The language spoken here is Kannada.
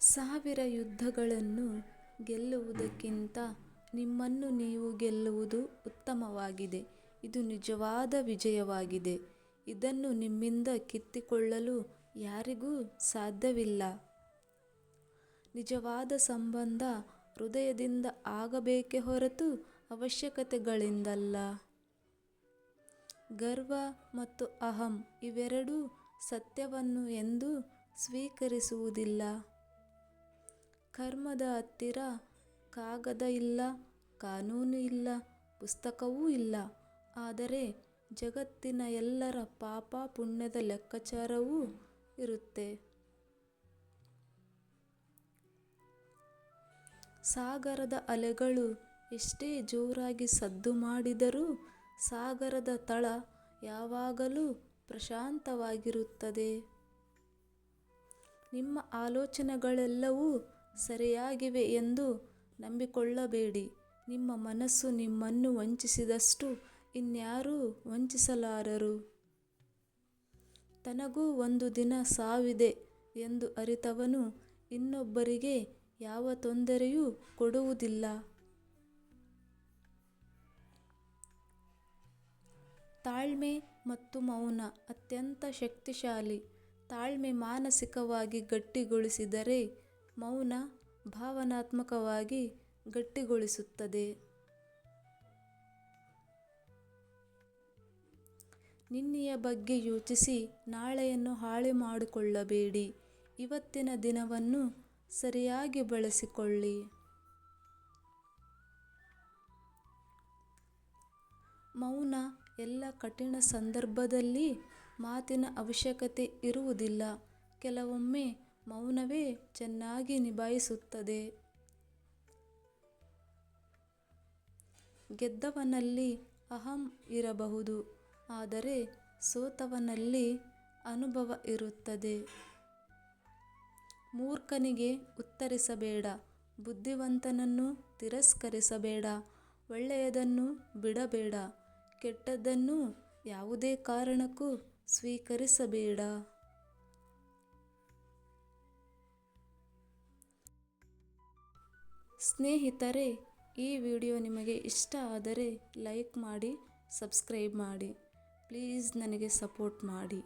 1000 ಯುದ್ಧಗಳನ್ನು ಗೆಲ್ಲುವುದಕ್ಕಿಂತ ನಿಮ್ಮನ್ನು ನೀವು ಗೆಲ್ಲುವುದು ಉತ್ತಮವಾಗಿದೆ. ಇದು ನಿಜವಾದ ವಿಜಯವಾಗಿದೆ. ಇದನ್ನು ನಿಮ್ಮಿಂದ ಕಿತ್ತುಕೊಳ್ಳಲು ಯಾರಿಗೂ ಸಾಧ್ಯವಿಲ್ಲ. ನಿಜವಾದ ಸಂಬಂಧ ಹೃದಯದಿಂದ ಆಗಬೇಕೇ ಹೊರತು ಅವಶ್ಯಕತೆಗಳಿಂದಲ್ಲ. ಗರ್ವ ಮತ್ತು ಅಹಂ ಇವೆರಡೂ ಸತ್ಯವನ್ನು ಎಂದೂ ಸ್ವೀಕರಿಸುವುದಿಲ್ಲ. ಕರ್ಮದ ಹತ್ತಿರ ಕಾಗದ ಇಲ್ಲ, ಕಾನೂನು ಇಲ್ಲ, ಪುಸ್ತಕವೂ ಇಲ್ಲ. ಆದರೆ ಜಗತ್ತಿನ ಎಲ್ಲರ ಪಾಪ ಪುಣ್ಯದ ಲೆಕ್ಕಾಚಾರವೂ ಇರುತ್ತೆ. ಸಾಗರದ ಅಲೆಗಳು ಎಷ್ಟೇ ಜೋರಾಗಿ ಸದ್ದು ಮಾಡಿದರೂ ಸಾಗರದ ತಳ ಯಾವಾಗಲೂ ಪ್ರಶಾಂತವಾಗಿರುತ್ತದೆ. ನಿಮ್ಮ ಆಲೋಚನೆಗಳೆಲ್ಲವೂ ಸರಿಯಾಗಿವೆ ಎಂದು ನಂಬಿಕೊಳ್ಳಬೇಡಿ. ನಿಮ್ಮ ಮನಸ್ಸು ನಿಮ್ಮನ್ನು ವಂಚಿಸಿದಷ್ಟು ಇನ್ಯಾರೂ ವಂಚಿಸಲಾರರು. ತನಗೂ ಒಂದು ದಿನ ಸಾವಿದೆ ಎಂದು ಅರಿತವನು ಇನ್ನೊಬ್ಬರಿಗೆ ಯಾವ ತೊಂದರೆಯೂ ಕೊಡುವುದಿಲ್ಲ. ತಾಳ್ಮೆ ಮತ್ತು ಮೌನ ಅತ್ಯಂತ ಶಕ್ತಿಶಾಲಿ. ತಾಳ್ಮೆ ಮಾನಸಿಕವಾಗಿ ಗಟ್ಟಿಗೊಳಿಸಿದರೆ, ಮೌನ ಭಾವನಾತ್ಮಕವಾಗಿ ಗಟ್ಟಿಗೊಳಿಸುತ್ತದೆ. ನಿನ್ನೆಯ ಬಗ್ಗೆ ಯೋಚಿಸಿ ನಾಳೆಯನ್ನು ಹಾಳು ಮಾಡಿಕೊಳ್ಳಬೇಡಿ. ಇವತ್ತಿನ ದಿನವನ್ನು ಸರಿಯಾಗಿ ಬಳಸಿಕೊಳ್ಳಿ. ಮೌನ ಎಲ್ಲ ಕಠಿಣ ಸಂದರ್ಭದಲ್ಲಿ ಮಾತಿನ ಅವಶ್ಯಕತೆ ಇರುವುದಿಲ್ಲ. ಕೆಲವೊಮ್ಮೆ ಮೌನವೇ ಚೆನ್ನಾಗಿ ನಿಭಾಯಿಸುತ್ತದೆ. ಗೆದ್ದವನಲ್ಲಿ ಅಹಂ ಇರಬಹುದು, ಆದರೆ ಸೋತವನಲ್ಲಿ ಅನುಭವ ಇರುತ್ತದೆ. ಮೂರ್ಖನಿಗೆ ಉತ್ತರಿಸಬೇಡ, ಬುದ್ಧಿವಂತನನ್ನು ತಿರಸ್ಕರಿಸಬೇಡ. ಒಳ್ಳೆಯದನ್ನು ಬಿಡಬೇಡ, ಕೆಟ್ಟದ್ದನ್ನು ಯಾವುದೇ ಕಾರಣಕ್ಕೂ ಸ್ವೀಕರಿಸಬೇಡ. ಸ್ನೇಹಿತರೆ, ಈ ವಿಡಿಯೋ ನಿಮಗೆ ಇಷ್ಟ ಆದರೆ ಲೈಕ್ ಮಾಡಿ, ಸಬ್ಸ್ಕ್ರೈಬ್ ಮಾಡಿ. ಪ್ಲೀಸ್ ನನಗೆ ಸಪೋರ್ಟ್ ಮಾಡಿ.